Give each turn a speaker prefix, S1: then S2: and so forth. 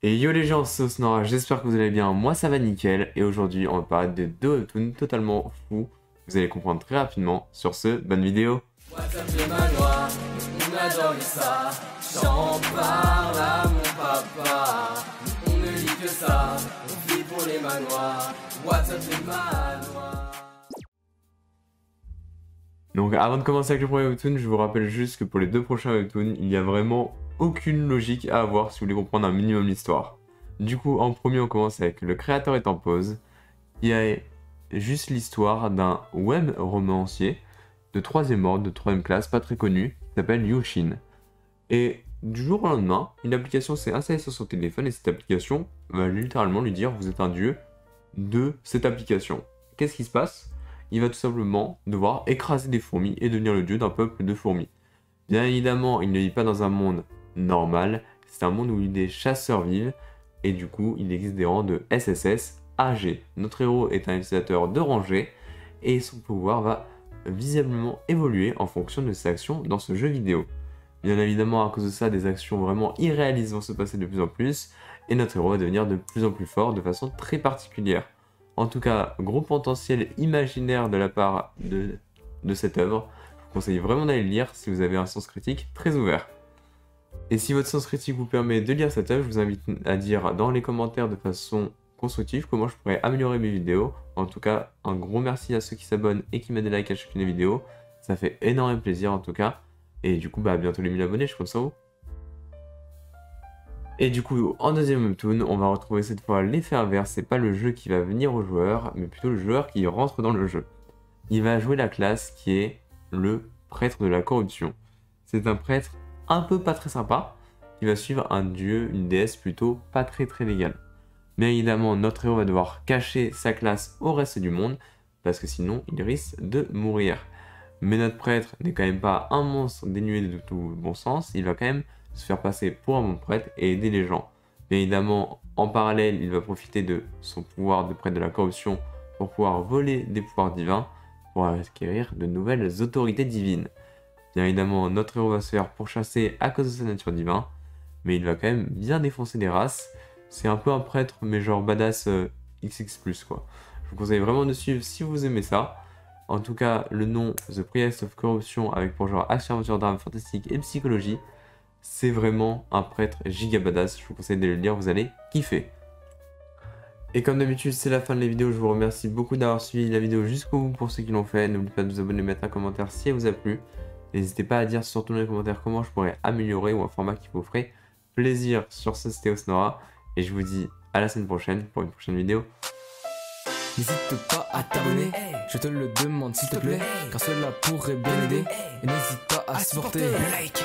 S1: Et yo les gens, c'est Osnora, j'espère que vous allez bien, moi ça va nickel, et aujourd'hui on va parler de deux webtoons totalement fous, vous allez comprendre très rapidement, sur ce, bonne vidéo.
S2: WhatsApp les manoirs, on adore ça, j'en parle à mon papa, on ne lit que ça, on vit pour les manoirs, WhatsApp les manoirs.
S1: Donc avant de commencer avec le premier webtoon, je vous rappelle juste que pour les deux prochains webtoons, il n'y a vraiment aucune logique à avoir si vous voulez comprendre un minimum l'histoire. Du coup, en premier on commence avec Le créateur est en pause, qui a juste l'histoire d'un web romancier de 3ème ordre, de 3ème classe, pas très connu, qui s'appelle Yushin. Et du jour au lendemain, une application s'est installée sur son téléphone et cette application va littéralement lui dire vous êtes un dieu de cette application. Qu'est-ce qui se passe? Il va tout simplement devoir écraser des fourmis et devenir le dieu d'un peuple de fourmis. Bien évidemment, il ne vit pas dans un monde normal, c'est un monde où des chasseurs vivent et du coup, il existe des rangs de SSS AG. Notre héros est un utilisateur de rangée et son pouvoir va visiblement évoluer en fonction de ses actions dans ce jeu vidéo. Bien évidemment, à cause de ça, des actions vraiment irréalistes vont se passer de plus en plus, et notre héros va devenir de plus en plus fort de façon très particulière. En tout cas, gros potentiel imaginaire de la part de cette œuvre. Je vous conseille vraiment d'aller le lire si vous avez un sens critique très ouvert. Et si votre sens critique vous permet de lire cette œuvre, je vous invite à dire dans les commentaires de façon constructive comment je pourrais améliorer mes vidéos. En tout cas, un gros merci à ceux qui s'abonnent et qui mettent des likes à chacune des vidéos. Ça fait énormément plaisir en tout cas. Et du coup, bah, bientôt les 1000 abonnés, je compte sur vous. Et du coup, en deuxième webtoon, on va retrouver cette fois l'effet inverse. C'est pas le jeu qui va venir au joueur, mais plutôt le joueur qui rentre dans le jeu. Il va jouer la classe qui est le prêtre de la corruption. C'est un prêtre un peu pas très sympa, qui va suivre un dieu, une déesse plutôt pas très légale. Bien évidemment, notre héros va devoir cacher sa classe au reste du monde, parce que sinon, il risque de mourir. Mais notre prêtre n'est quand même pas un monstre dénué de tout bon sens, il va quand même se faire passer pour un bon prêtre et aider les gens. Bien évidemment, en parallèle, il va profiter de son pouvoir de prêtre de la corruption pour pouvoir voler des pouvoirs divins, pour acquérir de nouvelles autorités divines. Bien évidemment, notre héros va se faire pourchasser à cause de sa nature divine, mais il va quand même bien défoncer des races. C'est un peu un prêtre, mais genre badass XX+, quoi. Je vous conseille vraiment de suivre si vous aimez ça. En tout cas, le nom The Priest of Corruption avec pour genre action, aventure, drame, fantastique et psychologie, c'est vraiment un prêtre giga badass. Je vous conseille de le lire, vous allez kiffer. Et comme d'habitude, c'est la fin de la vidéo. Je vous remercie beaucoup d'avoir suivi la vidéo jusqu'au bout pour ceux qui l'ont fait. N'oubliez pas de vous abonner et mettre un commentaire si elle vous a plu. N'hésitez pas à dire surtout dans les commentaires comment je pourrais améliorer ou un format qui vous ferait plaisir. Sur ce, c'était Osnora. Et je vous dis à la semaine prochaine pour une prochaine vidéo.
S3: N'hésite pas à t'abonner, je te le demande s'il te plaît, car cela pourrait bien aider. Et n'hésite pas à supporter. Le like.